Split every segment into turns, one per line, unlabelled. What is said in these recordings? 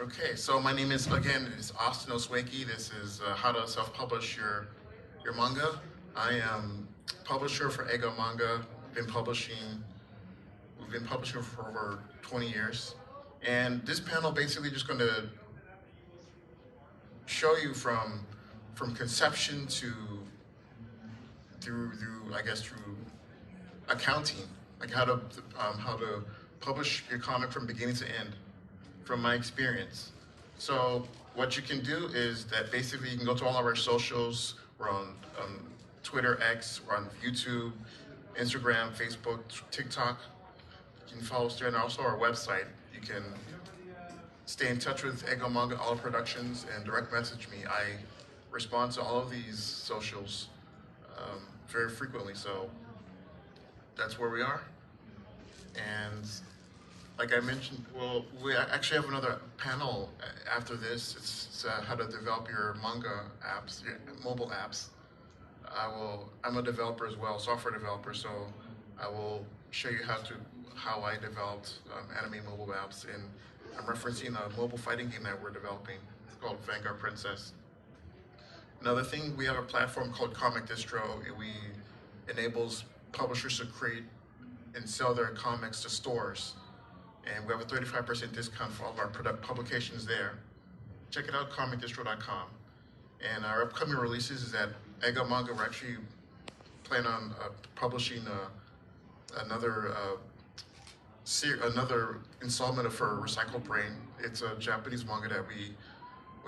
Okay, so my name is Austin Osweki. This is how to self-publish your manga. I am publisher for Ego Manga. Been publishing. We've been publishing for over 20 years, and this panel basically just going to show you from conception to through I guess through accounting, like how to publish your comic from beginning to end, from my experience. So what you can do is that basically you can go to all of our socials. We're on Twitter, X, we're on YouTube, Instagram, Facebook, TikTok. You can follow us there, and also our website. You can stay in touch with Ego Manga All Productions and direct message me. I respond to all of these socials very frequently, so that's where we are. And like I mentioned, well, we actually have another panel after this. It's how to develop your manga apps, your mobile apps. I'm a developer as well, software developer, so I will show you how I developed anime mobile apps, and I'm referencing a mobile fighting game that we're developing. It's called Vanguard Princess. Another thing, we have a platform called Comic Distro. We enables publishers to create and sell their comics to stores, and we have a 35% discount for all of our publications there. Check it out, comicdistro.com. And our upcoming releases is at Ego Manga. We're actually planning on publishing another another installment of her Recycled Brain. It's a Japanese manga that we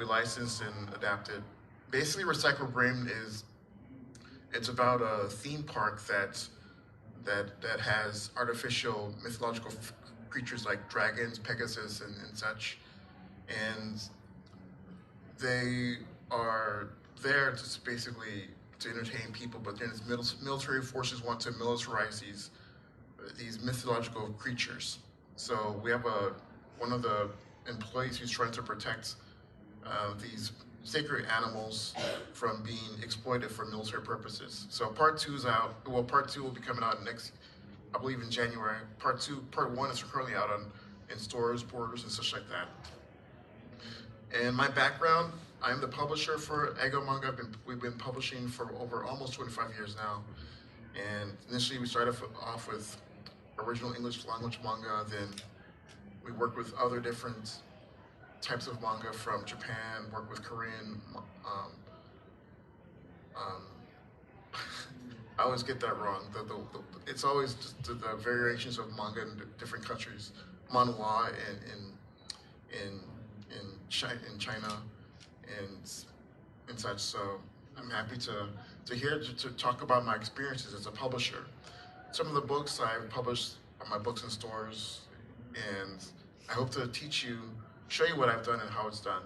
licensed and adapted. Basically, Recycled Brain it's about a theme park that has artificial mythological creatures like dragons, Pegasus, and such, and they are there to basically to entertain people. But then military forces want to militarize these mythological creatures. So we have one of the employees who's trying to protect these sacred animals from being exploited for military purposes. So part two is out. Well, part two will be coming out I believe in January. Part one is currently out in stores, borders, and such like that. And my background, I'm the publisher for Ego Manga. We've been publishing for over almost 25 years now. And initially we started off with original English language manga, then we worked with other different types of manga from Japan, worked with Korean. I always get that wrong. It's always just the variations of manga in different countries. Manhwa in China and such. So I'm happy to talk about my experiences as a publisher. Some of the books I've published are my books in stores, and I hope to show you what I've done and how it's done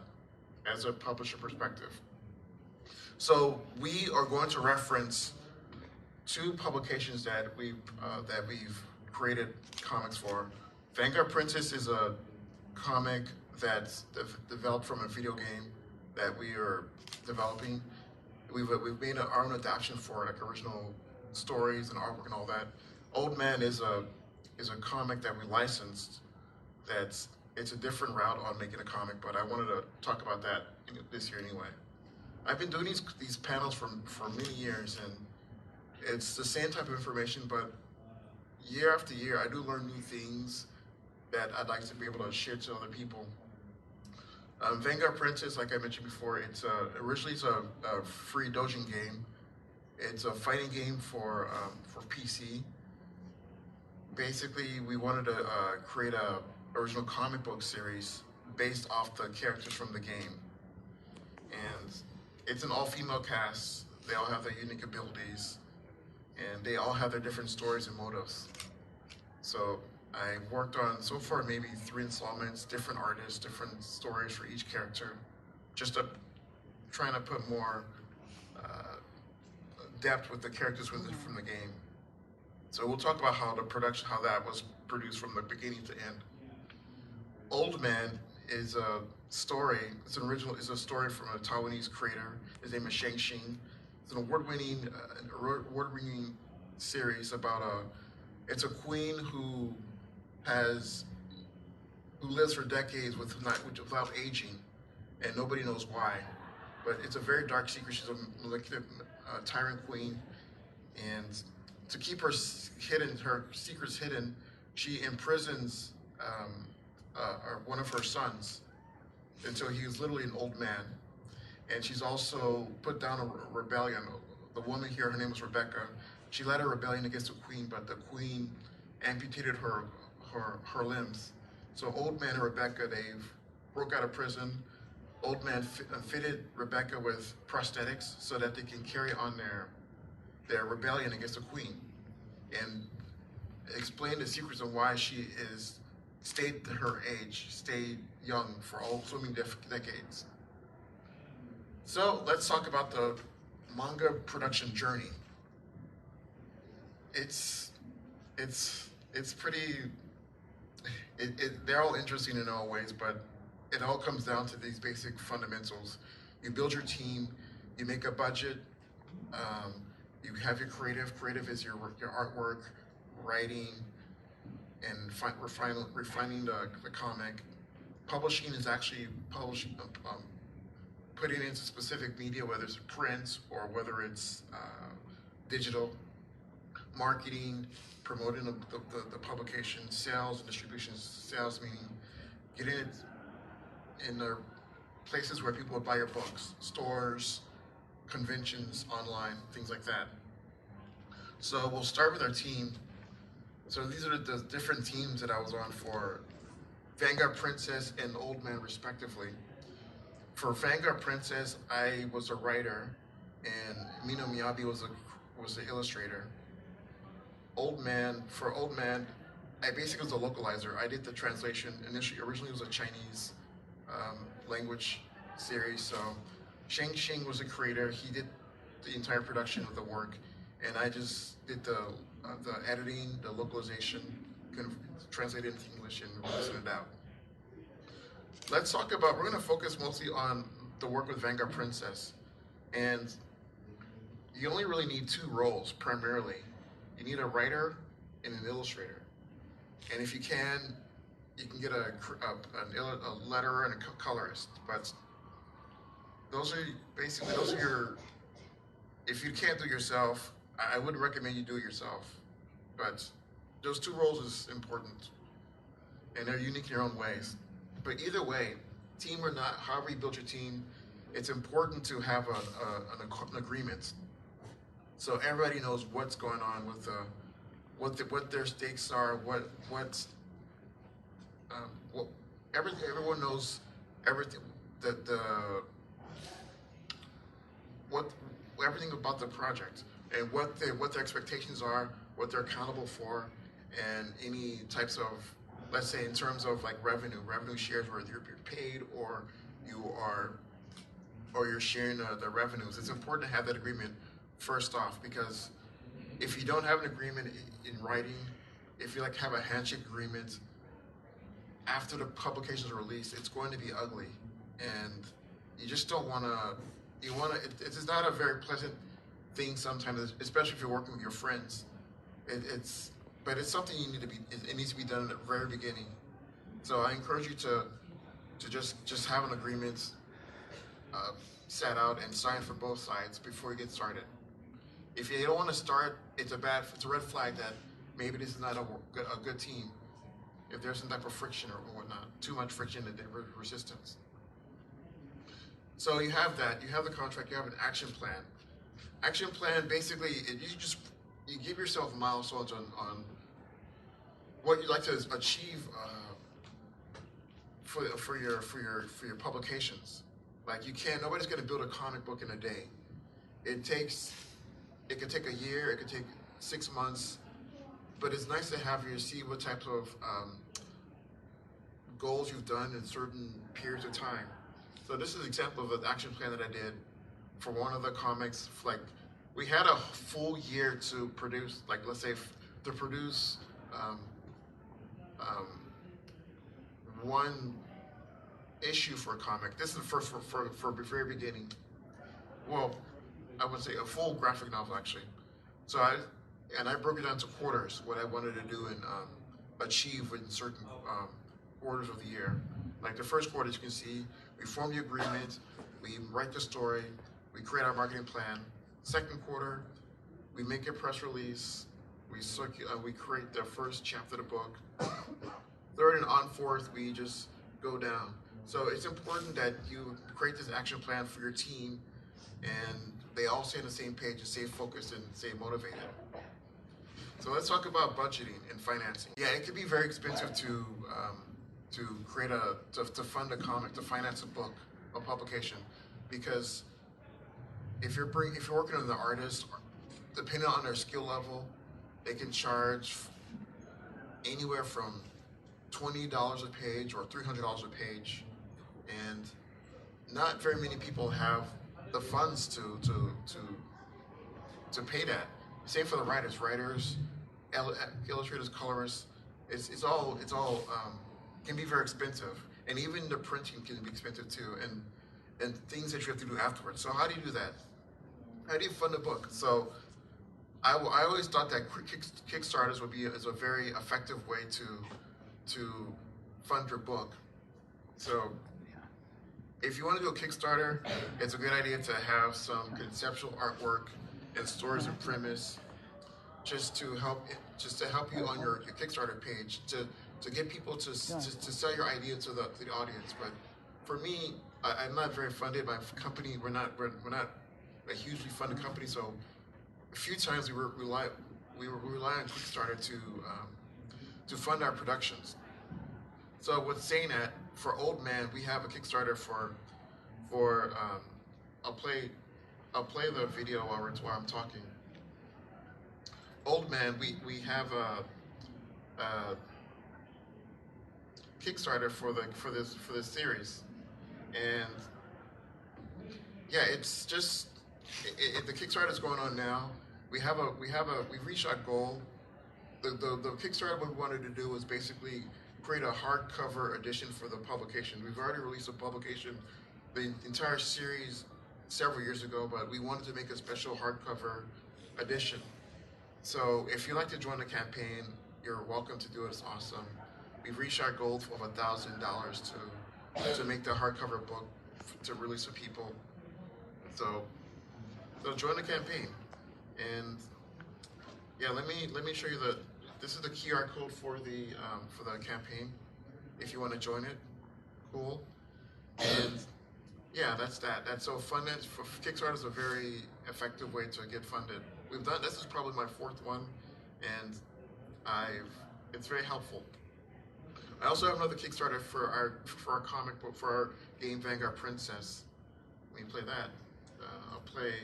as a publisher perspective. So we are going to reference two publications that we've created comics for. Vanguard Princess is a comic that's developed from a video game that we are developing. We've made our own adaptation for it, like original stories and artwork and all that. Old Man is a comic that we licensed. It's a different route on making a comic, but I wanted to talk about that this year anyway. I've been doing these panels for many years, and it's the same type of information, but year after year, I do learn new things that I'd like to be able to share to other people. Vanguard Princess, like I mentioned before, originally it's a free doujin game. It's a fighting game for PC. Basically, we wanted to create a original comic book series based off the characters from the game. And it's an all-female cast. They all have their unique abilities, and they all have their different stories and motives. So I worked on, so far, maybe 3 installments, different artists, different stories for each character, just trying to put more depth with the characters from the game. So we'll talk about how that was produced from the beginning to end. Old Man is a story. It's a story from a Taiwanese creator. His name is Shang Xing. It's an award-winning series about it's a queen who who lives for decades without aging, and nobody knows why. But it's a very dark secret. She's a molecular tyrant queen, and to keep her secrets hidden, she imprisons one of her sons until he was literally an old man. And she's also put down a rebellion. The woman here, her name was Rebecca. She led a rebellion against the queen, but the queen amputated her limbs. So old man and Rebecca, they broke out of prison. Old man fitted Rebecca with prosthetics so that they can carry on their rebellion against the queen, and explain the secrets of why she stayed her age, stayed young for so many decades. So let's talk about the manga production journey. It's pretty. They're all interesting in all ways, but it all comes down to these basic fundamentals. You build your team, you make a budget, you have your creative. Creative is your artwork, writing, and refining the comic. Publishing is actually putting it into specific media, whether it's print or whether it's digital. Marketing, promoting the publication, sales and distribution. Sales meaning getting it in the places where people would buy your books, stores, conventions, online, things like that. So we'll start with our team. So these are the different teams that I was on for Vanguard Princess and Old Man respectively. For Vanguard Princess, I was a writer, and Mino Miyabi was the illustrator. For Old Man, I basically was a localizer. I did the translation. Originally it was a Chinese language series, so Sheng Xing was the creator. He did the entire production of the work, and I just did the editing, the localization, translate it into English and release it out. Let's talk about, we're going to focus mostly on the work with Vanguard Princess, and you only really need two roles primarily. You need a writer and an illustrator, and if you can get a letterer and a colorist. But those are your, if you can't do it yourself, I wouldn't recommend you do it yourself. But those two roles is important, and they're unique in their own ways. But either way, team or not, however you build your team, it's important to have an agreement, so everybody knows what's going on with what their stakes are, everyone knows everything everything about the project and what their expectations are, what they're accountable for, and any types of, let's say in terms of like revenue shares, where you're paid or you're sharing the revenues. It's important to have that agreement first off, because if you don't have an agreement in writing, if you have a handshake agreement, after the publications are released, it's going to be ugly, and you just don't want to. It's not a very pleasant thing sometimes, especially if you're working with your friends. But it's something it needs to be done at the very beginning. So I encourage you to just have an agreement set out and signed for both sides before you get started. If you don't want to start, it's a red flag that maybe this is not a good team. If there's some type of friction or whatnot, too much friction and resistance. So you have that, you have the contract, you have an action plan. Action plan, basically, you give yourself milestones on what you'd like to achieve for your publications. Like nobody's gonna build a comic book in a day. It could take a year, it could take 6 months, but it's nice to have see what types of goals you've done in certain periods of time. So this is an example of an action plan that I did for one of the comics. Like, we had a full year to produce, let's say, to produce one issue for a comic. This is the first for the very beginning. Well, I would say a full graphic novel, actually. So I broke it down to quarters, what I wanted to do and achieve in certain quarters of the year. Like the first quarter, as you can see, we form the agreement, we write the story, we create our marketing plan. Second quarter, we make a press release, we create the first chapter of the book. Third and on fourth, we just go down. So it's important that you create this action plan for your team and they all stay on the same page and stay focused and stay motivated. So let's talk about budgeting and financing. Yeah, it can be very expensive to fund a comic, to finance a book, a publication, because if you're working with an artist, depending on their skill level, they can charge anywhere from $20 a page or $300 a page, and not very many people have the funds to pay that. Same for the writers, illustrators, colorists. It's all can be very expensive, and even the printing can be expensive too, and things that you have to do afterwards. So how do you do that? How do you fund a book? So I always thought that Kickstarters is a very effective way to fund your book. So if you want to do a Kickstarter, it's a good idea to have some conceptual artwork and stories and premise, just to help you on your Kickstarter page to get people to sell your idea to the audience. But for me, I'm not very funded. My company, we're not a hugely funded company, so a few times we rely on Kickstarter to fund our productions. So with saying that, for Old Man, we have a Kickstarter for I'll play the video while I'm talking. Old Man, we have a Kickstarter for this series, and yeah, it's just the Kickstarter is going on now. We've reached our goal. The Kickstarter we wanted to do was basically create a hardcover edition for the publication. We've already released a publication, the entire series, several years ago, but we wanted to make a special hardcover edition. So if you'd like to join the campaign, you're welcome to do it. It's awesome. We've reached our goal of $1,000 to make the hardcover book to release to people. So join the campaign. And yeah, let me show you this is the QR code for the campaign. If you want to join it, cool. And yeah, that's that. So funded for Kickstarter is a very effective way to get funded. This is probably my fourth one, and it's very helpful. I also have another Kickstarter for our comic book, for our game Vanguard Princess. Let me play that. I'll play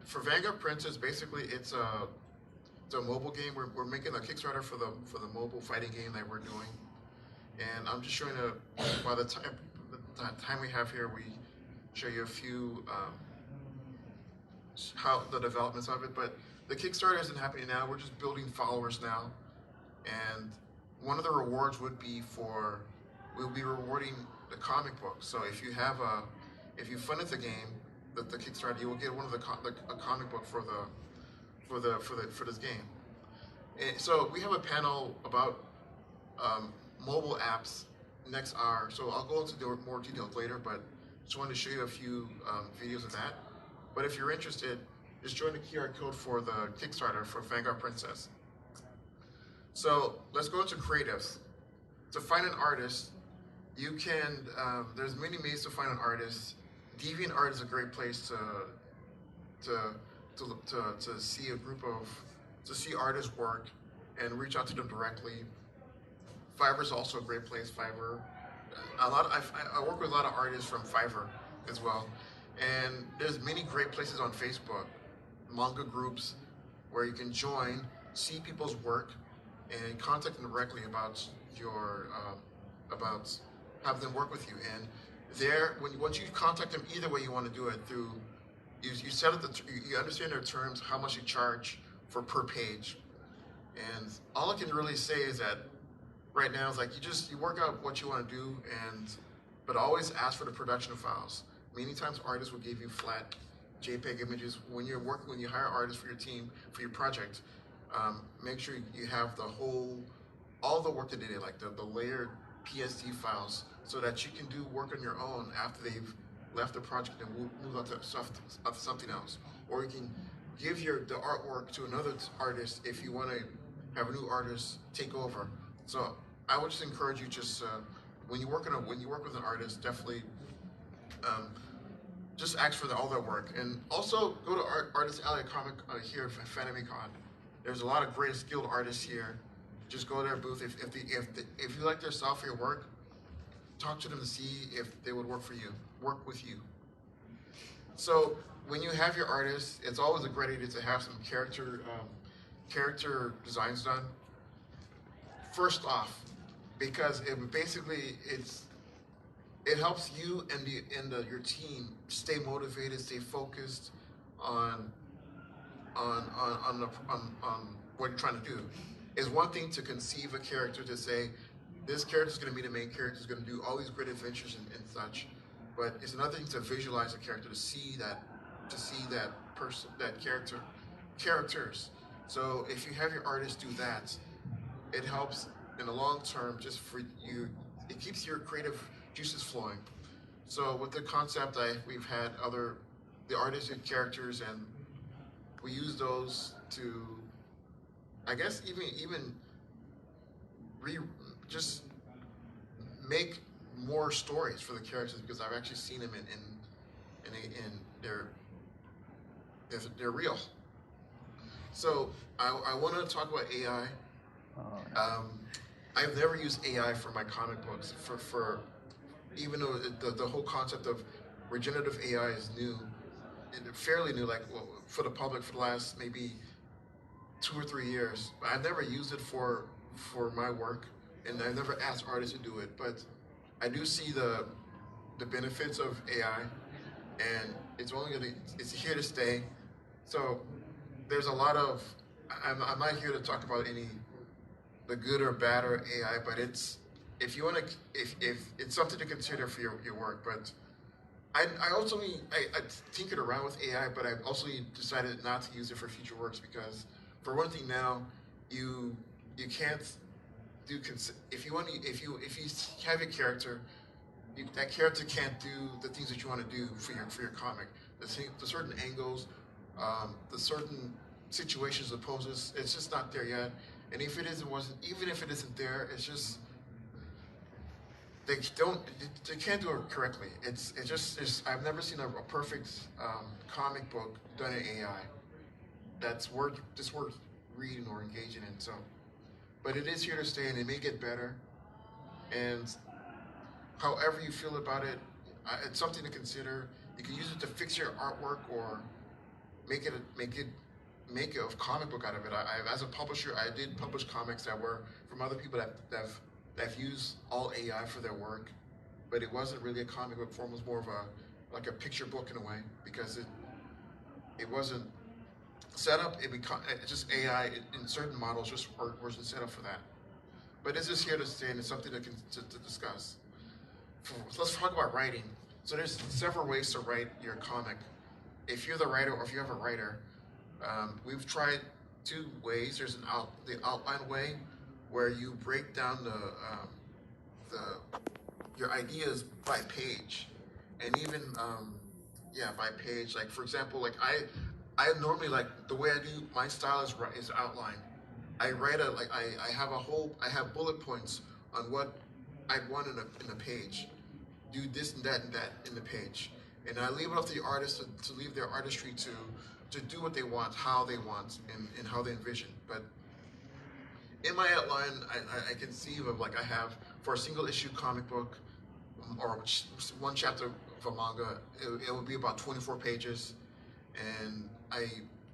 for Vanguard Princess. Basically, it's a mobile game. We're making a Kickstarter for the mobile fighting game that we're doing, and I'm just showing by the time we have here, we show you a few how the developments of it. But the Kickstarter isn't happening now. We're just building followers now, and one of the rewards would be we'll be rewarding the comic book. So if you funded the game, the Kickstarter, you will get one of a comic book for this game. And so we have a panel about mobile apps next hour. So I'll go into more details later, but just wanted to show you a few videos of that. But if you're interested, just join the QR code for the Kickstarter for Vanguard Princess. So let's go into creatives. To find an artist, you can, there's many ways to find an artist. DeviantArt is a great place to see see artists work and reach out to them directly. Fiverr is also a great place. Fiverr, I work with a lot of artists from Fiverr as well, and there's many great places on Facebook, manga groups, where you can join, see people's work, and contact them directly about have them work with you. And there, once you contact them, either way you want to do it, through you set up you understand their terms, how much you charge per page, and all I can really say is that right now is like you work out what you want to do, but always ask for the production files. Many times artists will give you flat JPEG images. When you hire artists for your team, for your project, make sure you have all the work that they did, like the layered PSD files, so that you can do work on your own after they've left the project and move on to something else. Or you can give the artwork to another artist if you want to have a new artist take over. So I would just encourage you, just when you work with an artist, definitely just ask for all their work, and also go to Artist Alley Comic here at Fanime'25. There's a lot of great skilled artists here. Just go to their booth. If you like their style for your work, talk to them to see if they would work with you. So when you have your artists, it's always a great idea to have some character designs done. First off, because it helps you and your team stay motivated, stay focused on what you're trying to do. It's one thing to conceive a character, to say, this character is going to be the main character, is going to do all these great adventures and such. But it's another thing to visualize a character, to see that person, that characters. So if you have your artists do that, it helps in the long term, just for you. It keeps your creative juices flowing. So with the concept, we've had the artists and characters, and we use those to, I guess, even just make more stories for the characters, because I've actually seen them in they're real. So I want to talk about AI. I've never used AI for my comic books, for even though the whole concept of regenerative AI is new, fairly new, like, well, for the public for the last maybe 2 or 3 years. I've never used it for my work, and I've never asked artists to do it. But I do see the benefits of AI, and it's here to stay. So there's a lot of, I'm not here to talk about the good or bad or AI, but if it's something to consider for your work. But I tinkered around with AI, but I've also decided not to use it for future works, because for one thing now, you can't do, if you have a character, that character can't do the things that you want to do for your comic. The certain angles, the certain situations it poses, it's just not there yet. And even if it isn't there, it's just, they can't do it correctly. I've never seen a perfect comic book done in AI that's worth reading or engaging in. So, but it is here to stay, and it may get better. And however you feel about it, it's something to consider. You can use it to fix your artwork, or make a comic book out of it. As a publisher, I did publish comics that were from other people that have used all AI for their work, but it wasn't really a comic book form. It was more of a picture book in a way, because it wasn't set up. It's just AI in certain models just wasn't set up for that. But it's just here to stay, and it's something to discuss. Let's talk about writing. So there's several ways to write your comic. If you're the writer, or if you have a writer, we've tried 2 ways. There's the outline way, where you break down your ideas by page, and even by page. Like, for example, like I normally, like, the way I do my style is outline. I write I have bullet points on what I want in a page. Do this and that in the page, and I leave it up to the artist to leave their artistry to do what they want, how they want, and how they envision. But in my outline, I conceive of, like, I have, for a single issue comic book, or one chapter of a manga, it would be about 24 pages, and I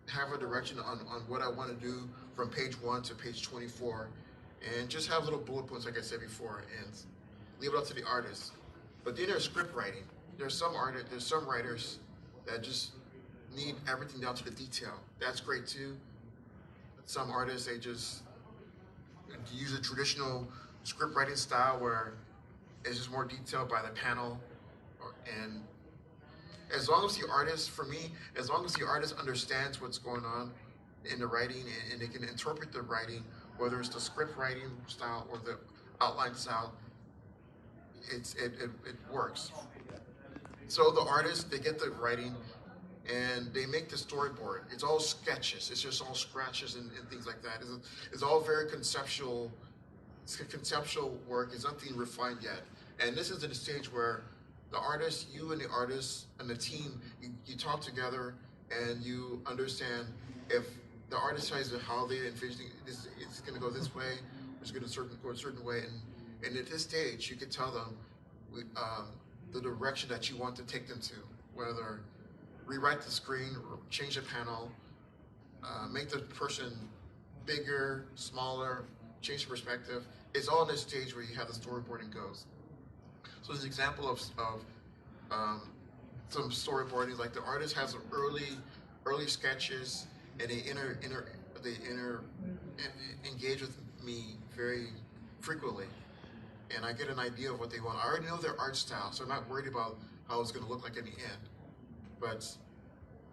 have a direction on what I want to do from page 1 to page 24, and just have little bullet points, like I said before, and leave it up to the artist. But then there's script writing. There's some writers that just need everything down to the detail. That's great too. Some artists, they just use a traditional script writing style, where it's just more detailed by the panel, and as long as the artist understands what's going on, in the writing, and they can interpret the writing, whether it's the script writing style or the outline style. It works. So the artists, they get the writing and they make the storyboard. It's all sketches. It's just all scratches and things like that. It's all very conceptual. It's conceptual work. It's nothing refined yet. And this is at a stage where the artist, you and the artist and the team, you talk together and you understand if the artist says how they envision this, it's going to go this way, it's going to go a certain way, and at this stage, you can tell them the direction that you want to take them to, whether rewrite the screen, or change the panel, make the person bigger, smaller, change the perspective. It's all in this stage where you have the storyboarding goes. So there's an example of some storyboarding, like the artist has some early sketches, and they engage with me very frequently, and I get an idea of what they want. I already know their art style, so I'm not worried about how it's going to look like in the end. But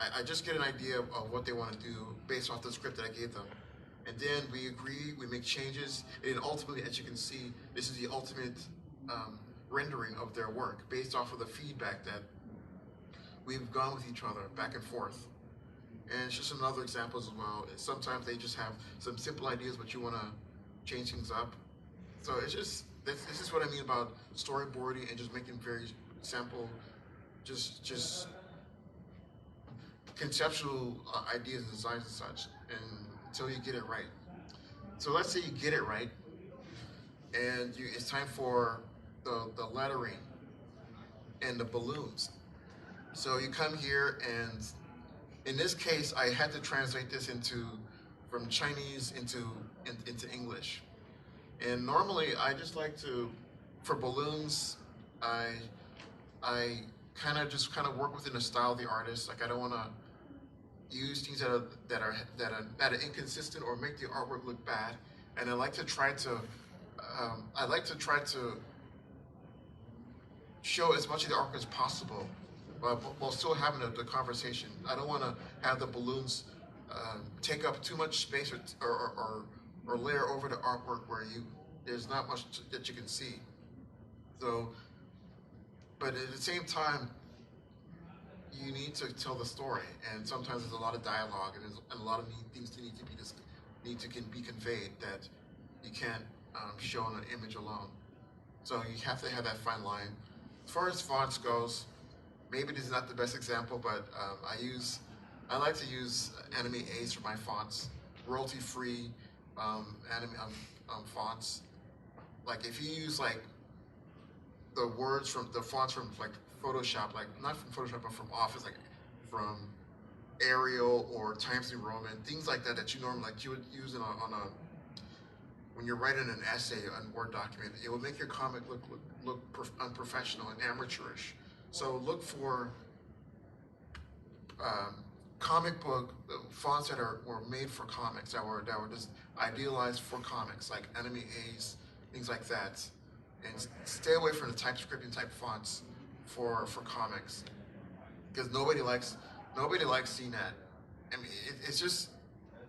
I just get an idea of what they want to do based off the script that I gave them. And then we agree, we make changes, and ultimately, as you can see, this is the ultimate rendering of their work based off of the feedback that we've gone with each other back and forth. And it's just another example as well. Sometimes they just have some simple ideas, but you want to change things up. So it's just, this is what I mean about storyboarding and just making very simple, just conceptual ideas and designs and such, and until you get it right. So let's say you get it right, and it's time for the lettering and the balloons. So you come here, and in this case, I had to translate this from Chinese into English. And normally, I just like to, for balloons, I kind of work within the style of the artist. Like I don't want to use things that are inconsistent or make the artwork look bad. And I like to try to show as much of the artwork as possible, while still having the conversation. I don't want to have the balloons take up too much space or layer over the artwork where there's not much that you can see. So, but at the same time, you need to tell the story, and sometimes there's a lot of dialogue and a lot of things that need to be conveyed that you can't show on an image alone. So you have to have that fine line. As far as fonts goes, maybe this is not the best example, but I like to use Fanime' Ace for my fonts, royalty-free fonts. Like if you use like the fonts from like Photoshop, like not from Photoshop, but from Office, like from Arial or Times New Roman, things like that you normally you would use it when you're writing an essay on a Word document. It will make your comic look unprofessional and amateurish. So look for comic book fonts that were made for comics, that were just idealized for comics, like Fanime' Ace, things like that. And stay away from the typescripting type fonts for comics, because nobody likes seeing that. I mean, it's just,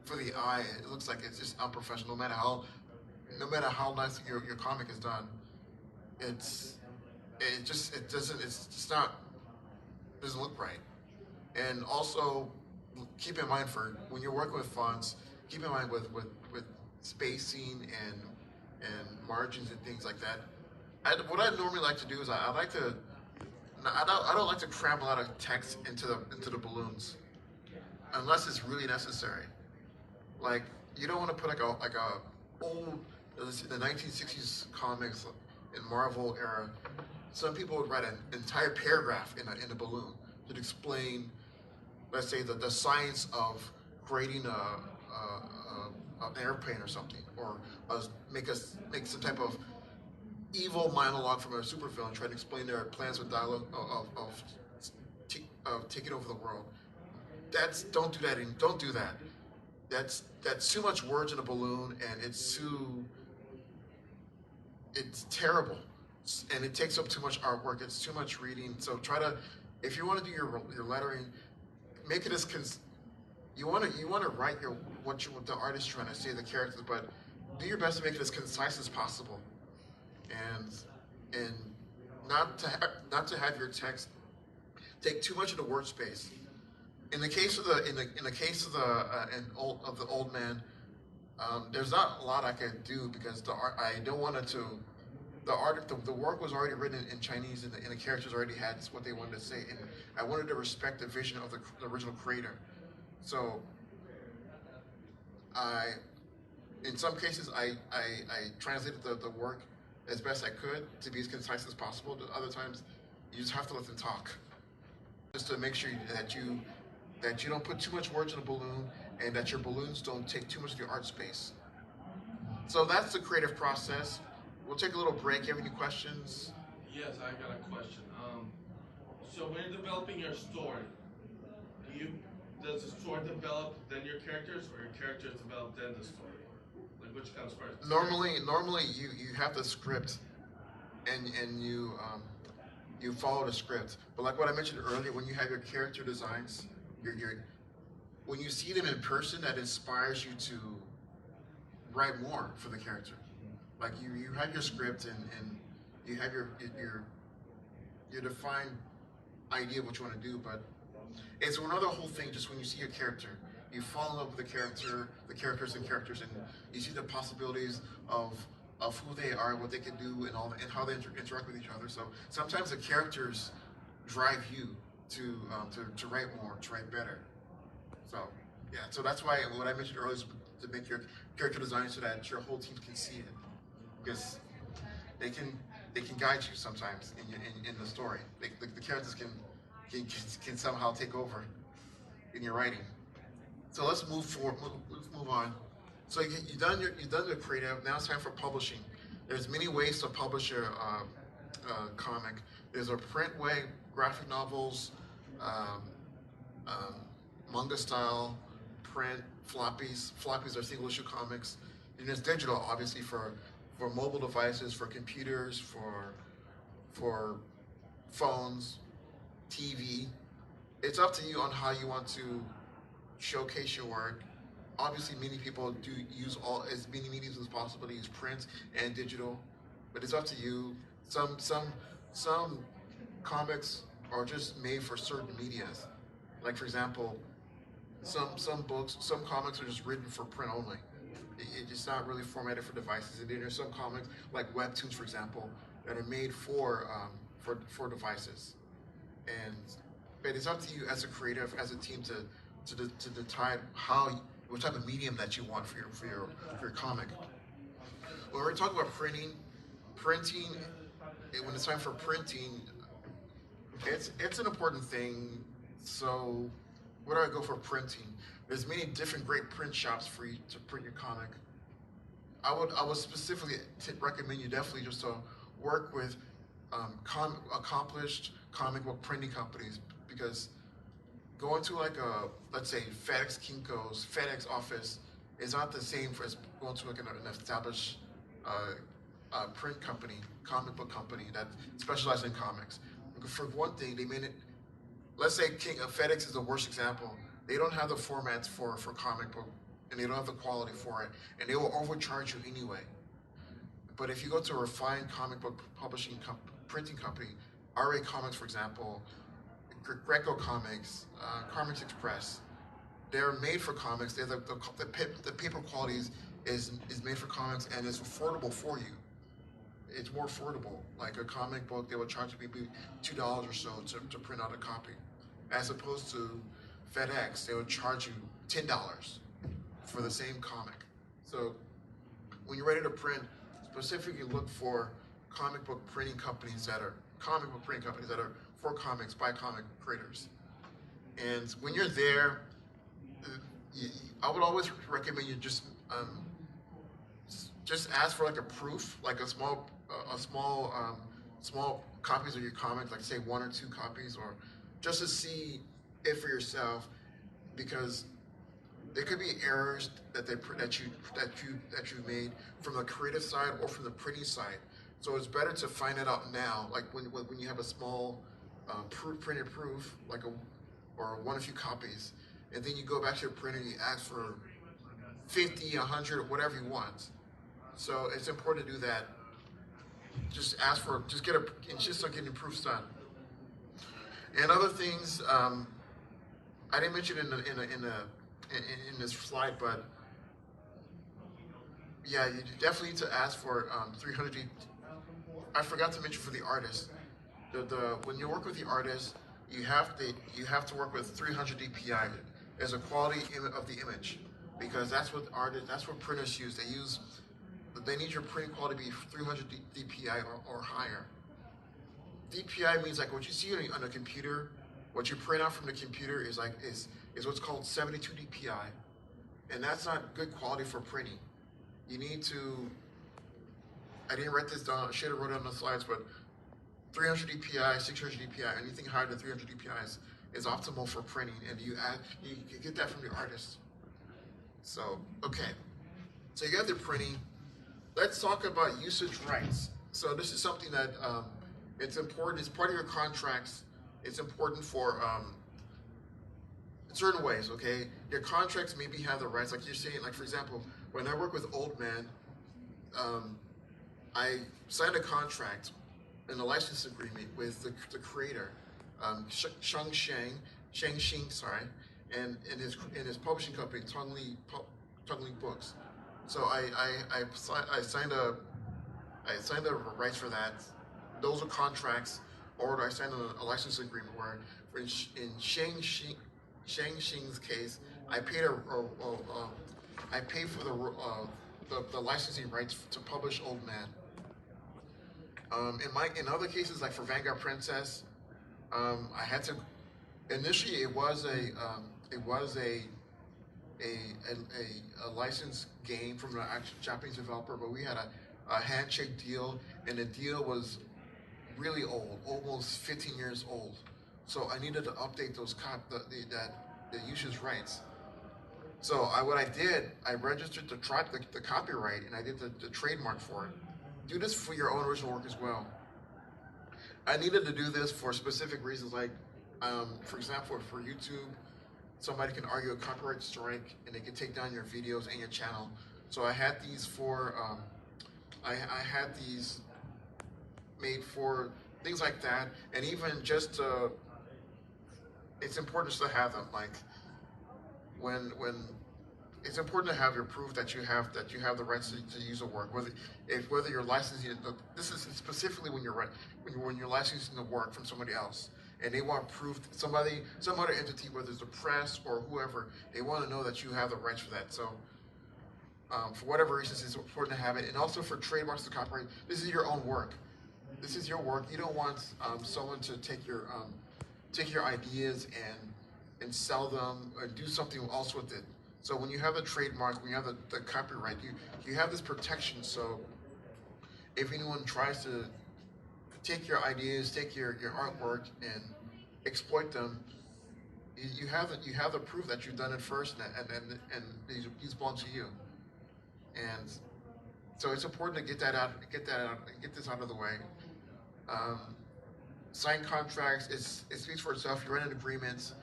for the eye, it looks like it's just unprofessional. No matter how nice your comic is done, it doesn't look right. And also, keep in mind, for when you're working with fonts, keep in mind with spacing and margins and things like that. What I normally like to do is I don't like to cram a lot of text into the balloons, unless it's really necessary. Like you don't want to put like a old, the 1960s comics in Marvel era. Some people would write an entire paragraph in a balloon to explain, let's say, the science of creating an airplane or something, or make some type of evil monologue from a supervillain trying to explain their plans with dialogue of taking over the world. Don't do that. Don't do that. That's too much words in a balloon, and it's terrible, and it takes up too much artwork. It's too much reading. So if you want to do your lettering, make it as you want to write what the artist is trying to say, the characters, but do your best to make it as concise as possible, and and not to have your text take too much of the word space. In the case of the case of the old man, there's not a lot I can do because I don't want it to. The work was already written in Chinese, and the characters already had what they wanted to say, and I wanted to respect the vision of the original creator. So I, in some cases, I translated the work as best I could to be as concise as possible. Other times, you just have to let them talk, just to make sure that you don't put too much words in a balloon, and that your balloons don't take too much of your art space. So that's the creative process. We'll take a little break. You have any questions?
Yes, I got a question. So when you're developing your story, does the story develop then your characters, or your characters develop then the story? Like which comes first?
Normally you have the script, and you follow the script. But like what I mentioned earlier, when you have your character designs, your when you see them in person, that inspires you to write more for the character. Like you have your script, and you have your defined idea of what you want to do, but it's another whole thing. Just when you see a character, you fall in love with the characters, and you see the possibilities of who they are, what they can do, and how they interact with each other. So sometimes the characters drive you to write more, to write better. So yeah, so that's why what I mentioned earlier is to make your character design so that your whole team can see it, because they can guide you sometimes in the story. The characters can somehow take over in your writing. So let's move forward. Let's move on. So you've done the creative. Now it's time for publishing. There's many ways to publish a comic. There's a print way, graphic novels, manga style, print, floppies. Floppies are single issue comics. And there's digital, obviously, for mobile devices, for computers, for phones, TV. It's up to you on how you want to showcase your work. Obviously, many people do use as many mediums as possible to use print and digital, but it's up to you. Some comics are just made for certain medias. Like for example, some books, some comics are just written for print only. It's not really formatted for devices. And then there's some comics, like webtoons, for example, that are made for devices. But it's up to you as a creative, as a team, to decide what type of medium that you want for your comic. When we're talking about printing, when it's time for printing, it's an important thing. So where do I go for printing? There's many different great print shops for you to print your comic. I would specifically recommend you definitely just to work with accomplished comic book printing companies, because going to like let's say FedEx Kinko's FedEx office is not the same as going to like an established print company, comic book company that specializes in comics. For one thing, they made it. Let's say FedEx is the worst example. They don't have the formats for comic book, and they don't have the quality for it, and they will overcharge you anyway. But if you go to a refined comic book printing company, RA Comics, for example, Greco Comics, Comics Express, they're made for comics. The paper quality is made for comics, and it's affordable for you. It's more affordable. Like a comic book, they would charge maybe $2 or so to print out a copy, as opposed to FedEx, they would charge you $10 for the same comic. So when you're ready to print, specifically look for comic book printing companies that are for comics, by comic creators. And when you're there, I would always recommend you just ask for like a proof, like a small copies of your comics, like say 1 or 2 copies, or just to see it for yourself, because there could be errors that you made from the creative side or from the printing side. So it's better to find it out now, like when you have a small printed proof, like or 1 or few copies. and then you go back to your printer, you ask for 50, 100, whatever you want. So it's important to do that. Just ask for, insist on getting proofs done. And other things, I didn't mention in this slide, but yeah, you definitely need to ask for 300. I forgot to mention for the artist. When you work with the artist, you have to work with 300 DPI as a quality of the image, because that's what printers use. They need your printing quality to be 300 DPI or higher. DPI means like what you see on a computer. What you print out from the computer is what's called 72 DPI, and that's not good quality for printing. You need to. I didn't write this down. I should have wrote it on the slides, but 300 DPI, 600 DPI, anything higher than 300 DPI is optimal for printing, and you get that from the artist. So okay, so you got the printing. Let's talk about usage rights. So this is something that it's important. It's part of your contracts. It's important for certain ways. Okay, your contracts maybe have the rights, like you're saying. Like for example, when I work with Old Man, I signed a contract and a license agreement with the creator, Shang Xing, sorry, and his publishing company, Tongli Books. So I signed the rights for that. Those are contracts, or I signed a license agreement where, in Shang Xing's case, I paid for the licensing rights to publish Old Man. In other cases, like for Vanguard Princess, I had to. Initially, it was a licensed game from an actual Japanese developer, but we had a handshake deal, and the deal was really old, almost 15 years old. So I needed to update those the usage rights. So what I did, I registered the copyright, and I did the trademark for it. Do this for your own original work as well. I needed to do this for specific reasons, like, for example, for YouTube, somebody can argue a copyright strike, and they can take down your videos and your channel. So I had these I had these made for things like that, and even just it's important just to have them. Like when it's important to have your proof that you have the rights to use a work, whether you're licensing. This is specifically when you're licensing the work from somebody else, and they want proof. Some other entity, whether it's the press or whoever, they want to know that you have the rights for that. So for whatever reasons, it's important to have it. And also for trademarks to copyright, this is your own work. This is your work. You don't want someone to take your ideas and sell them or do something else with it. So when you have the trademark, when you have the copyright, you have this protection. So if anyone tries to take your ideas, take your artwork and exploit them, you have the proof that you've done it first, and these belong to you. And so it's important to get this out of the way. Sign contracts, it speaks for itself. You run an agreement,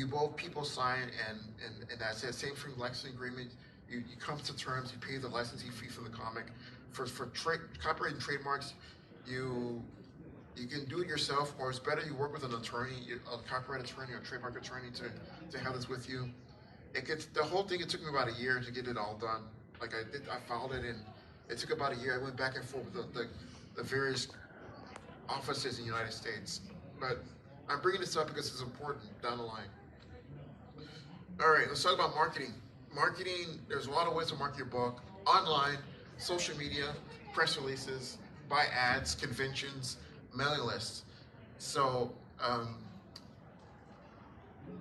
both people sign, and that's it. Same for licensing agreement. You come to terms, you pay the licensing fee for the comic. For copyright and trademarks, you can do it yourself, or it's better you work with an attorney, a copyright attorney or a trademark attorney to have this with you. The whole thing, it took me about a year to get it all done. Like I filed it, and it took about a year. I went back and forth with the various offices in the United States. But I'm bringing this up because it's important down the line. All right, let's talk about marketing. Marketing, there's a lot of ways to market your book. Online, social media, press releases, buy ads, conventions, mailing lists. So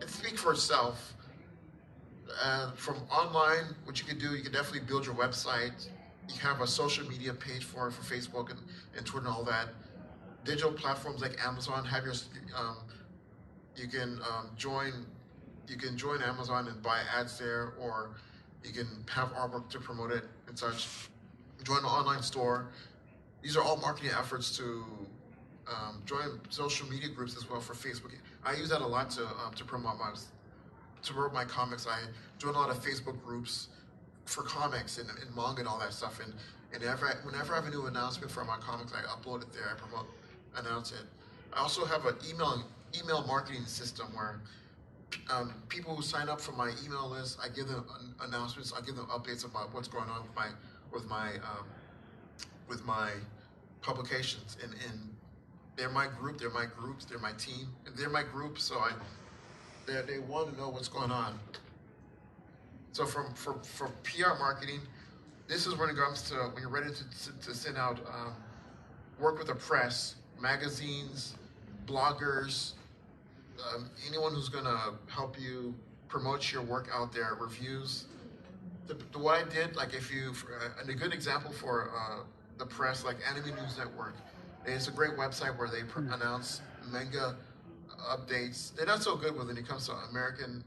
it speaks for itself. From online, what you can do, you can definitely build your website. You have a social media page for Facebook and Twitter and all that. Digital platforms like Amazon have your. You can join Amazon and buy ads there, or you can have artwork to promote it and such. Join an online store. These are all marketing efforts to join social media groups as well for Facebook. I use that a lot to promote to promote my comics. I join a lot of Facebook groups for comics and manga and all that stuff. And whenever I have a new announcement for my comics, I upload it there. I announce it. I also have an email marketing system where people who sign up for my email list, I give them announcements. I give them updates about what's going on with my publications. And they're my group. They're my groups. They're my team. And they're my group. So they want to know what's going on. So for PR marketing, this is when it comes to when you're ready to send out work with the press, magazines, bloggers, anyone who's gonna help you promote your work out there, reviews. The what I did, like and a good example for the press, like Anime News Network, it's a great website where they announce manga updates. They're not so good when it comes to American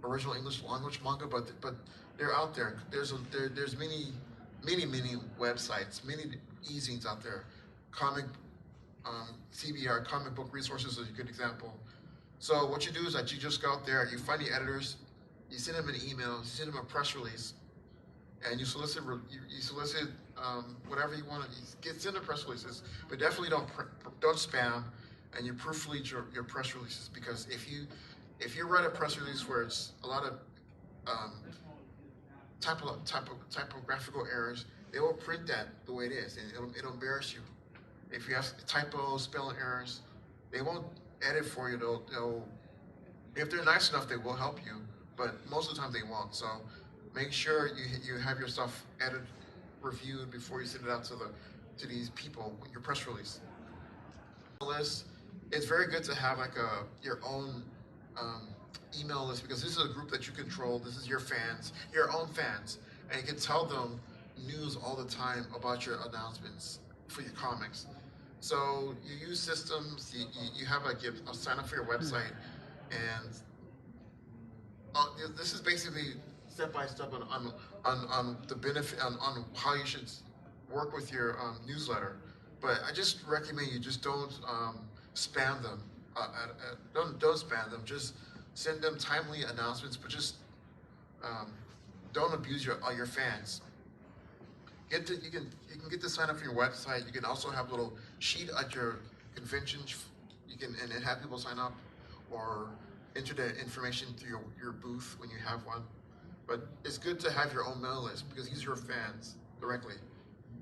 original English language manga, but they're out there. There's many websites, many e-zines out there. CBR, Comic Book Resources, is a good example. So what you do is that you just go out there, you find the editors, you send them an email, you send them a press release, and you solicit whatever you want. Send the press releases, but definitely don't spam, and you proofread your press releases, because if you write a press release where it's a lot of typographical errors, they will print that the way it is, and it'll embarrass you. If you have typos, spelling errors, they won't edit for you. They'll if they're nice enough, they will help you, but most of the time they won't. So make sure you have your stuff edited, reviewed before you send it out to these people with your press release. List, it's very good to have like your own email list, because this is a group that you control. This is your fans, your own fans, and you can tell them news all the time about your announcements for your comics. So you use systems. You have a sign up for your website, and this is basically step by step on the benefit on how you should work with your newsletter. But I just recommend you just don't spam them. Don't spam them. Just send them timely announcements, but just don't abuse your fans. You can get to sign up for your website. You can also have a little sheet at your conventions. And have people sign up or enter the information through your booth when you have one. But it's good to have your own mail list, because these are your fans directly,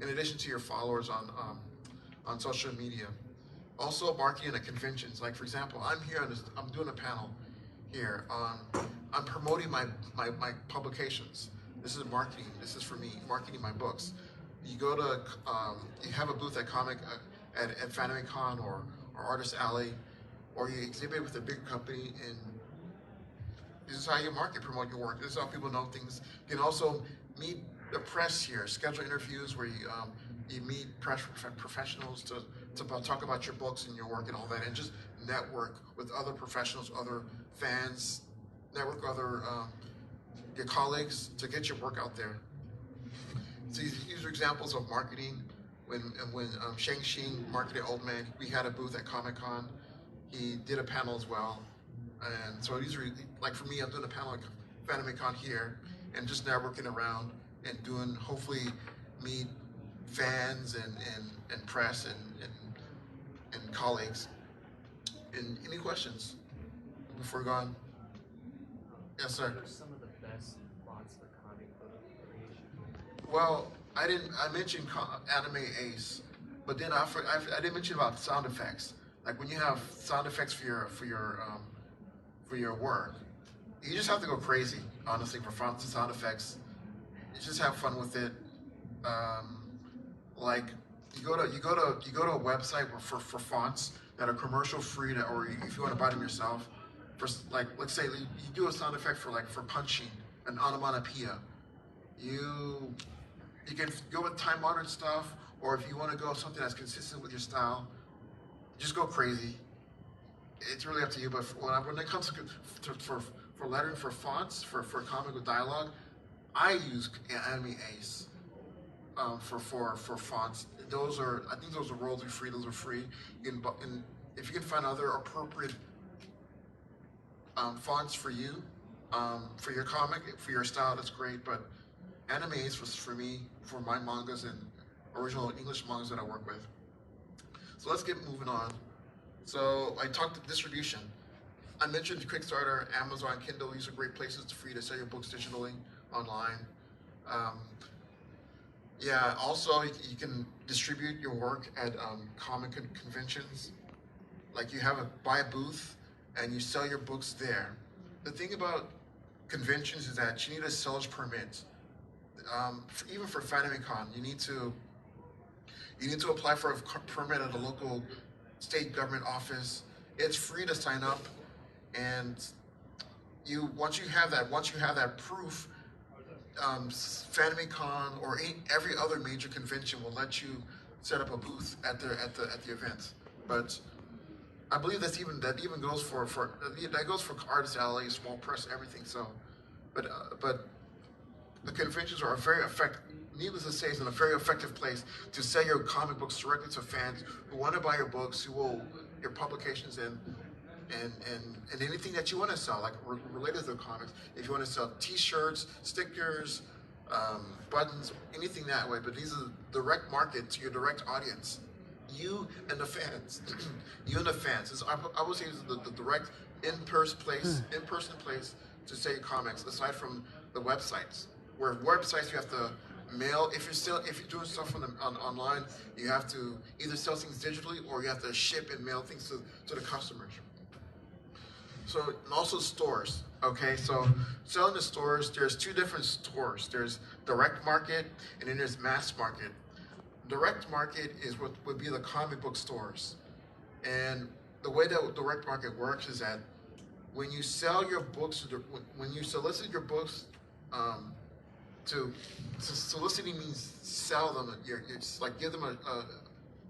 in addition to your followers on social media. Also marketing at conventions. Like for example, I'm here I'm doing a panel here I'm promoting my publications. This is marketing. This is for me, marketing my books. You go to you have a booth at at Fanime'25 or Artist Alley, or you exhibit with a big company, and this is how you promote your work. This is how people know things. You can also meet the press here, schedule interviews where you meet professionals to talk about your books and your work and all that, and just network with other professionals, other fans, network with other your colleagues to get your work out there. So these are examples of marketing. When Shang Xing marketed Old Man, we had a booth at Comic-Con. He did a panel as well. And so these are, like for me, I'm doing a panel at Fanime' here, and just networking around and hopefully meet fans and press and colleagues. And any questions before going? Yes, sir.
What are some of the best plots for comic book creation?
Well, I mentioned Anime Ace, but then I didn't mention about sound effects. Like when you have sound effects for your work, you just have to go crazy, honestly, for sound effects. You just have fun with it. Like you go to a website for fonts that are commercial free, or if you want to buy them yourself. For like, let's say you do a sound effect for punching, an onomatopoeia. You can go with time modern stuff, or if you want to go something that's consistent with your style, just go crazy. It's really up to you. But when it comes for lettering, for fonts, for comic with dialogue, I use Anime Ace for fonts. I think those are royalty free. Those are free. And if you can find other appropriate fonts for you, for your comic, for your style, that's great, but animes was for me, for my mangas and original English mangas that I work with. So let's get moving on. So I talked distribution. I mentioned Kickstarter, Amazon, Kindle. These are great places for you to sell your books digitally online. Um, yeah, also you can distribute your work at comic conventions. Like you buy a booth and you sell your books there. The thing about conventions is that you need a seller's permit. Even for Fanime'25, you need to apply for a permit at a local state government office. It's free to sign up, and once you have that proof, Fanime'25 or every other major convention will let you set up a booth at the event. But I believe that even goes for Artist Alley, Small Press, everything. So, but the conventions are a very effective. Needless to say, it's a very effective place to sell your comic books directly to fans who want to buy your books, your publications, and anything that you want to sell, like related to the comics. If you want to sell T-shirts, stickers, buttons, anything that way. But these are direct market to your direct audience, you and the fans. You and the fans. I would say it's the direct in-person place to sell your comics. Aside from the websites, where websites you have to mail. If you're doing stuff online, you have to either sell things digitally or you have to ship and mail things to the customers. So, and also stores. Okay, so selling the stores, there's two different stores. There's direct market and then there's mass market. Direct market is what would be the comic book stores. And the way that direct market works is that when you sell your books, when you solicit your books, soliciting means sell them. It's like give them a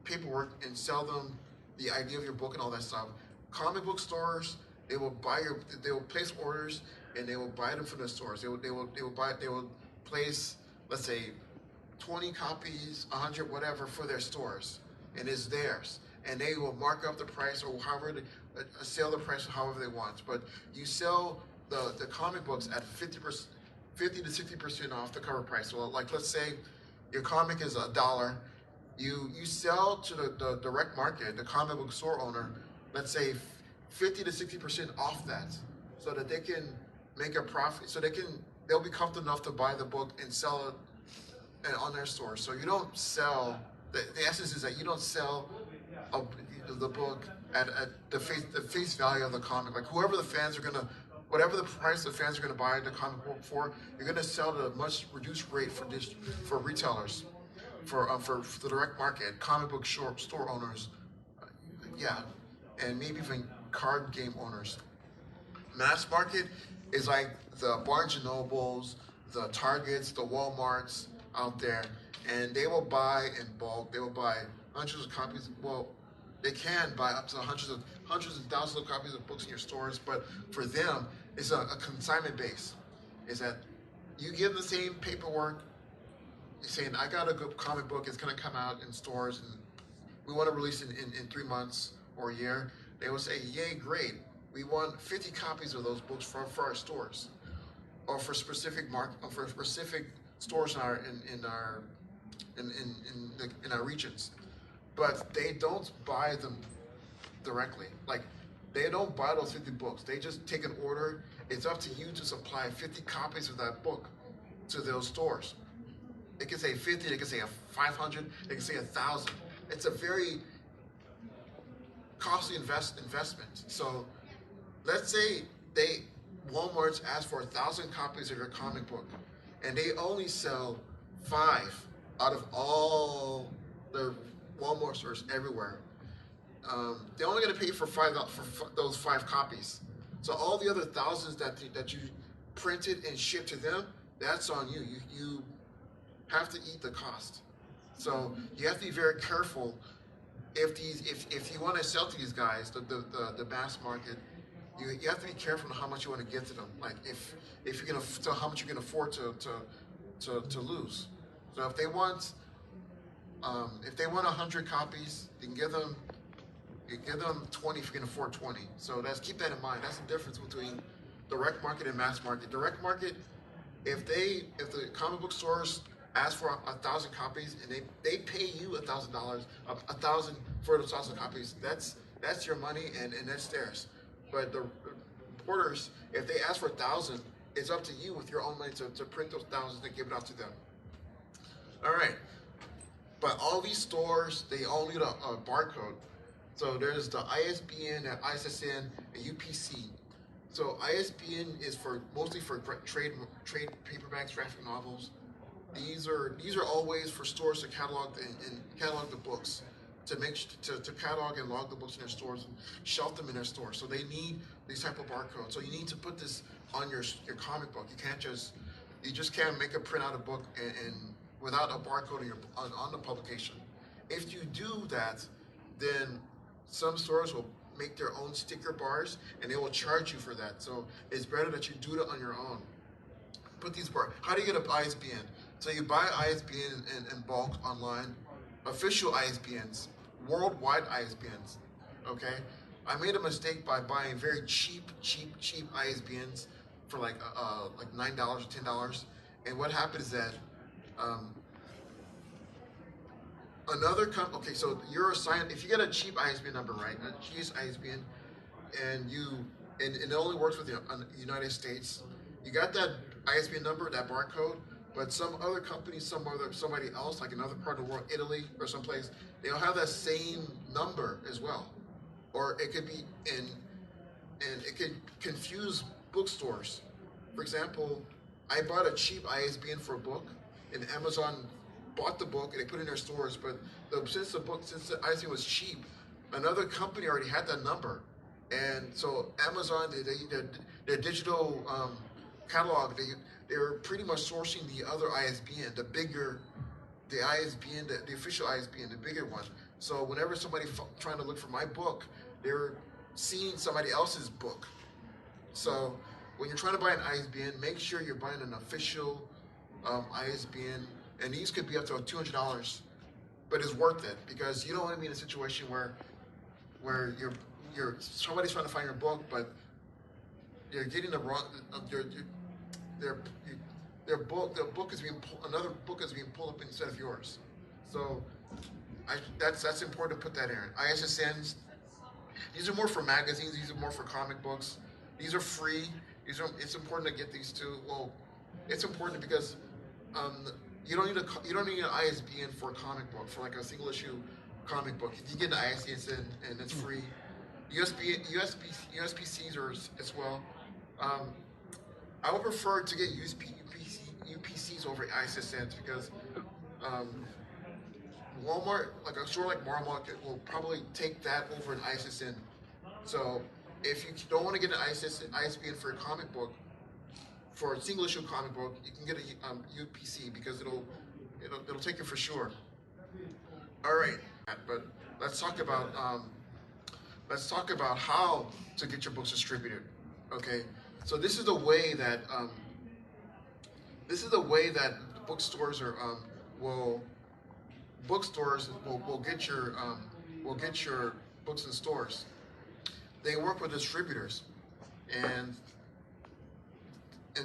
paperwork and sell them the idea of your book and all that stuff. Comic book stores, they will place orders and they will buy them from the stores. They will place, let's say, 20 copies, 100, whatever, for their stores, and it's theirs. And they will mark up the price or however sell the price however they want. But you sell the comic books at 50 to 60% off the cover price. So, like, let's say your comic is $1. You sell to the direct market, the comic book store owner, let's say 50 to 60% off that, so that they can make a profit. So they'll be comfortable enough to buy the book and sell it on their store. So you don't sell. The essence is that you don't sell the book at the face value of the comic. Like whatever the price the fans are gonna buy the comic book for, you're gonna sell at a much reduced rate for retailers, for the direct market, comic book store owners, and maybe even card game owners. Mass market is like the Barnes and Nobles, the Targets, the Walmarts out there, and they will buy in bulk. They will buy hundreds of copies. Well, they can buy up to hundreds and thousands of copies of books in your stores, but for them, it's a consignment base. Is that you give the same paperwork, you're saying, I got a good comic book, it's gonna come out in stores, and we want to release it in 3 months or a year. They will say, yay, great. We want 50 copies of those books for our stores, or for specific stores in our regions. But they don't buy them directly. Like, they don't buy those 50 books. They just take an order. It's up to you to supply 50 copies of that book to those stores. They can say 50, they can say 500, they can say 1,000. It's a very costly investment. So let's say Walmart's ask for 1,000 copies of your comic book, and they only sell 5 out of all their Walmart stores everywhere. They're only going to pay for those 5 copies. So all the other thousands that you printed and shipped to them, that's on you. You have to eat the cost. So you have to be very careful. If you want to sell to these guys, the mass market, you have to be careful on how much you want to give to them. Like if you're gonna tell how much you can afford to lose. So if they want 100 copies, you can give them You give them 20 if you can afford 20. So keep that in mind. That's the difference between direct market and mass market. Direct market, if the comic book stores ask for 1,000 copies and they pay you $1,000, 1,000 for those 1,000 copies, that's your money and that's theirs. But the reporters, if they ask for 1,000, it's up to you with your own money to print those thousands and give it out to them. All right. But all these stores, they all need a barcode. So there's the ISBN, ISSN, and UPC. So ISBN is mostly for trade paperbacks, graphic novels. These are always for stores to catalog and catalog the books, to catalog and log the books in their stores and shelf them in their stores. So they need these type of barcodes. So you need to put this on your comic book. You just can't make a print out a book and without a barcode on the publication. If you do that, then some stores will make their own sticker bars and they will charge you for that. So it's better that you do it on your own. Put these bars. How do you get an ISBN? So you buy ISBN in bulk online, official ISBNs, worldwide ISBNs. Okay, I made a mistake by buying very cheap ISBNs for like $9 or $10. And what happened is that okay, so you're assigned, if you get a cheap ISBN number, right, a cheap ISBN, and it only works with the United States, you got that ISBN number, that barcode, but some other company, somebody else, like another part of the world, Italy or someplace, they'll have that same number as well. Or it could be and it could confuse bookstores. For example, I bought a cheap ISBN for a book, and Amazon bought the book and they put it in their stores, but since the ISBN was cheap, another company already had that number. And so Amazon, their digital catalog, they were pretty much sourcing the other ISBN, the ISBN, the official ISBN, the bigger one. So whenever somebody trying to look for my book, they're seeing somebody else's book. So when you're trying to buy an ISBN, make sure you're buying an official ISBN, and these could be up to $200, but it's worth it because you don't want to be in a situation where somebody's trying to find your book, but you're getting the wrong another book is being pulled up instead of yours. So that's important to put that in. ISSNs, these are more for magazines. These are more for comic books. These are free. It's important to get these too. Well, it's important because you don't need an ISBN for a comic book, for like a single issue comic book. You get an ISBN and it's free. USPCs are as well. I would prefer to get UPCs over ISSNs because Walmart, like a store like Walmart, will probably take that over an ISSN. So if you don't want to get an ISBN for a comic book, for a single issue comic book, you can get a UPC because it'll take it for sure. All right, but let's talk about how to get your books distributed. Okay, so this is the way that bookstores will get your books in stores. They work with distributors, and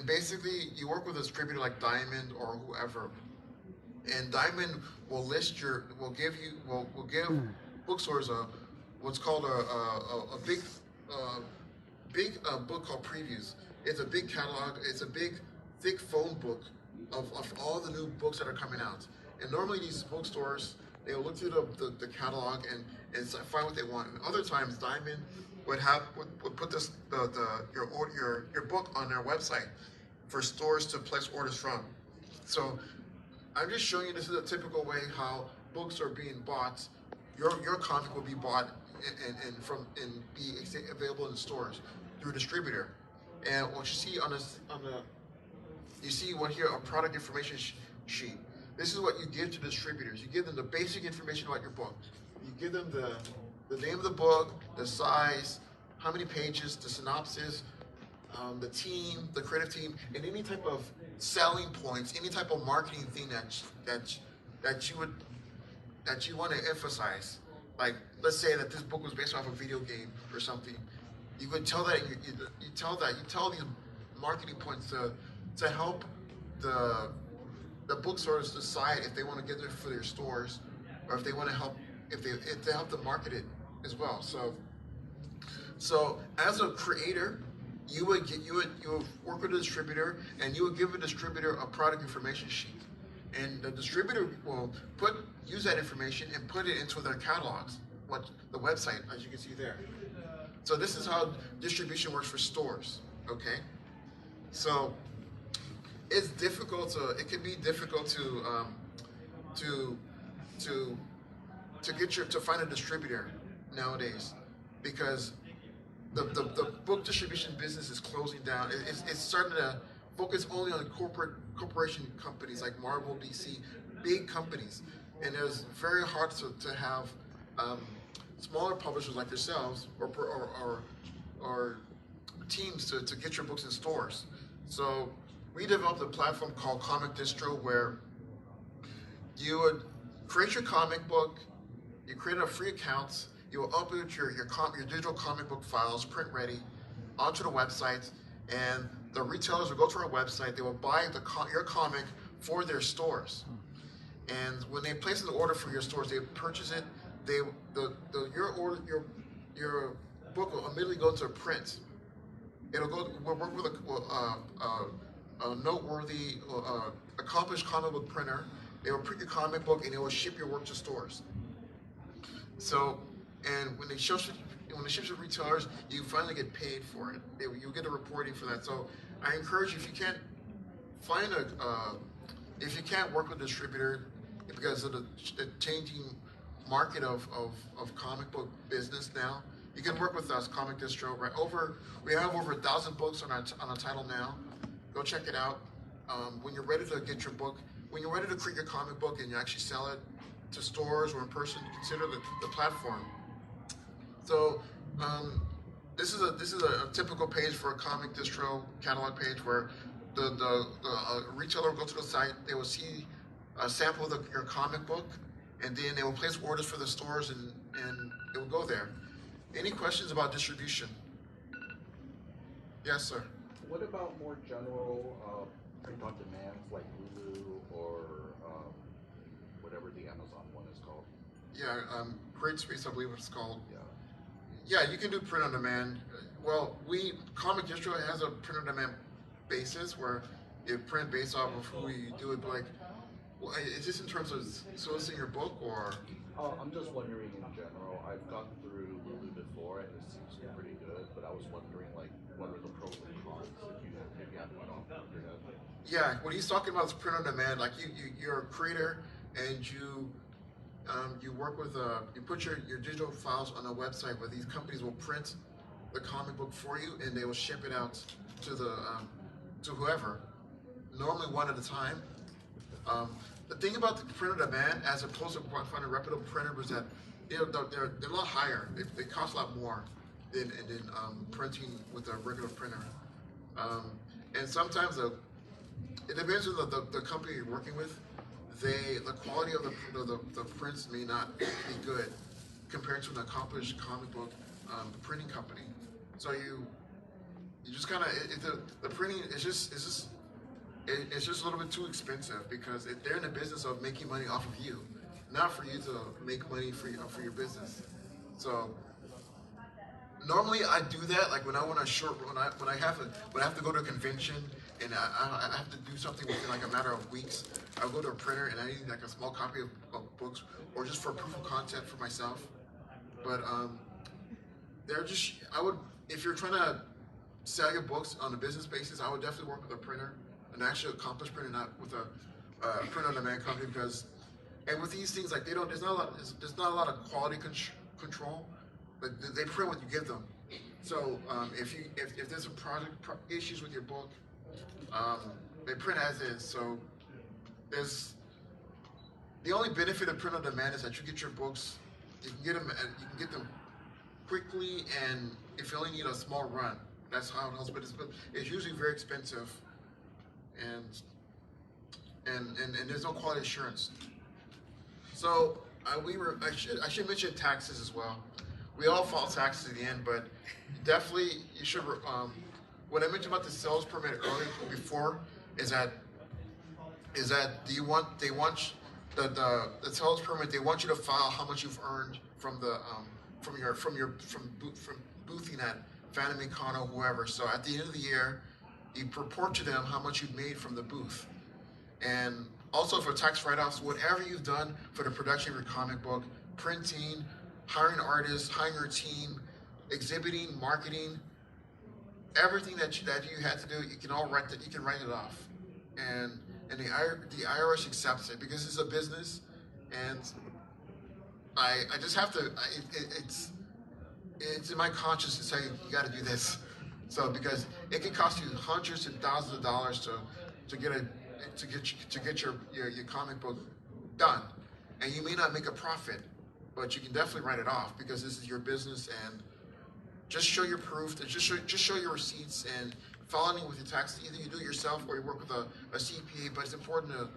basically you work with a distributor like Diamond or whoever, and Diamond will give bookstores what's called a big book called previews. It's a big catalog. It's a big thick phone book of all the new books that are coming out. And normally these bookstores, they'll look through the catalog and find what they want. And other times Diamond would put your book on their website for stores to place orders from. So I'm just showing you this is a typical way how books are being bought. Your comic will be bought and be available in stores through a distributor. And what you see you see one here, a product information sheet. This is what you give to distributors. You give them the basic information about your book. You give them the name of the book, the size, how many pages, the synopsis, the team, the creative team, and any type of selling points, any type of marketing thing that you want to emphasize. like let's say that this book was based off a video game or something, you could tell that you tell these marketing points to help the bookstores decide if they want to get it for their stores or if they want to help if they help to market it as well. So as a creator, you would work with a distributor and you would give a distributor a product information sheet, and the distributor will use that information and put it into their catalogs, what the website, as you can see there. So this is how distribution works for stores. Okay, so it's difficult to it can be difficult to to find a distributor nowadays because the book distribution business is closing down. It's starting to focus only on corporation companies like Marvel, DC, big companies, and it's very hard to have smaller publishers like yourselves or teams to get your books in stores. So we developed a platform called Comic Distro where you would create your comic book, you create a free account, you will upload your digital comic book files, print ready, onto the website, and the retailers will go to our website, they will buy your comic for their stores. And when they place an order for your stores, they purchase it, your book will immediately go to print. We'll work with a noteworthy, accomplished comic book printer. They will print your comic book and they will ship your work to stores. So, and when it ships to retailers, you finally get paid for it. You get a reporting for that. So, I encourage you, if you can't if you can't work with a distributor because of the changing market of comic book business now, you can work with us, Comic Distro. We have over 1,000 books on our title now. Go check it out. When you're ready to get your book, when you're ready to create your comic book and you actually sell it to stores or in person, consider the platform. So this is a typical page for a Comic Distro catalog page where the retailer will go to the site, they will see a sample of your comic book, and then they will place orders for the stores and it will go there. Any questions about distribution? Yes, sir.
What about more general print on demands like Lulu or whatever the Amazon one is called?
Yeah, Great Space, I believe it's called.
Yeah.
Yeah, you can do print on demand. Well, Comic Distro has a print on demand basis where you print based off of who you do it. But like, is this in terms of soliciting your book or?
I'm just wondering in general. I've gone through Lulu before and it seems pretty good, but I was wondering like what are the pros and cons if you have one off the top of your head?
Yeah, what he's talking about is print on demand. Like you're a creator and you work with you put your digital files on a website where these companies will print the comic book for you and they will ship it out to to whoever, normally one at a time. The thing about the print on demand, as opposed to finding a reputable printer, is that they're a lot higher. They cost a lot more than printing with a regular printer. And sometimes it depends on the company you're working with. The quality of the prints may not be good compared to an accomplished comic book printing company. So you just kind of the printing is just it's just a little bit too expensive because they're in the business of making money off of you, not for you to make money for your business. So normally I do that like when I want to when I have to go to a convention and I have to do something within like a matter of weeks. I'll go to a printer and I need like a small copy of books or just for proof of content for myself. But if you're trying to sell your books on a business basis, I would definitely work with a printer, an actual accomplished printer, not with a print on demand company and with these things like there's not a lot of quality control, but they print what you give them. So if there's a issues with your book, they print as is. So the only benefit of print on demand is that you get your books, you can get them quickly, and if you only need a small run, that's how it helps. But it's usually very expensive, and there's no quality assurance. So I should mention taxes as well. We all file taxes at the end, but definitely you should. What I mentioned about the sales permit earlier before is that they want the sales permit. They want you to file how much you've earned from the from boothing at Fanime'25 or whoever. So at the end of the year, you report to them how much you've made from the booth. And also for tax write-offs, whatever you've done for the production of your comic book, printing, hiring artists, hiring your team, exhibiting, marketing, everything that you had to do, you can write it off. And the IRS accepts it because it's a business, and I just have to. It's in my conscience to say you got to do this. So because it can cost you hundreds and thousands of dollars to get your comic book done, and you may not make a profit, but you can definitely write it off because this is your business. And just show your proof. Just show your receipts and following with your taxes. Either you do it yourself or you work with a CPA. But it's important to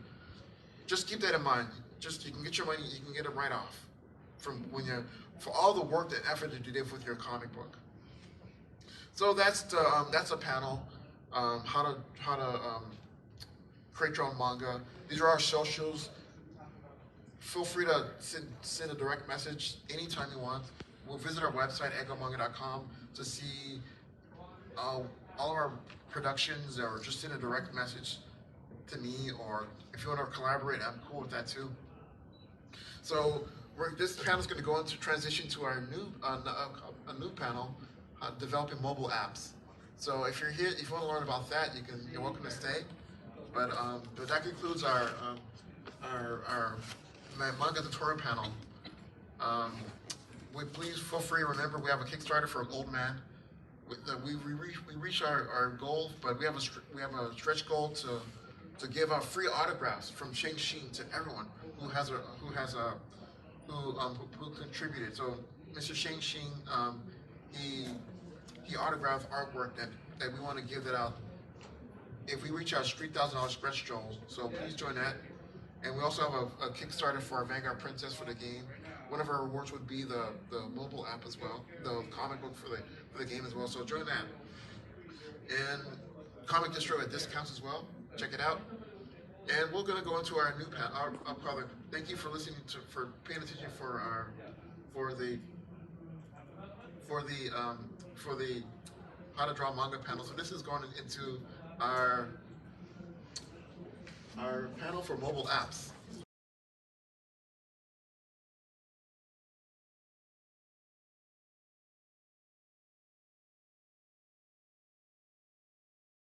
just keep that in mind. Just you can get your money. You can get a write off for all the work and effort that you did with your comic book. So that's a panel. How to create your own manga. These are our socials. Feel free to send a direct message anytime you want. We'll visit our website, egomanga.com, to see all of our productions, or just send a direct message to me, or if you want to collaborate, I'm cool with that too. So this panel is going to go into transition to our a new panel, developing mobile apps. So if you're here, if you want to learn about that, you're welcome to stay. But that concludes our manga tutorial panel. Please feel free to remember we have a Kickstarter for Old Man. We reach our goal, but we have a stretch goal to give out free autographs from Shang Xin to everyone who contributed. So Mr. Shang Xin, he autographed artwork that we want to give that out if we reach our $3,000 stretch goal. So please join that. And we also have a Kickstarter for our Vanguard Princess for the game. One of our rewards would be the mobile app as well, the comic book for the game as well. So join that. And Comic Distro at discounts as well. Check it out. And we're going to go into our new panel. Thank you for listening for paying attention for the how to draw manga panel. So this is going into our panel for mobile apps.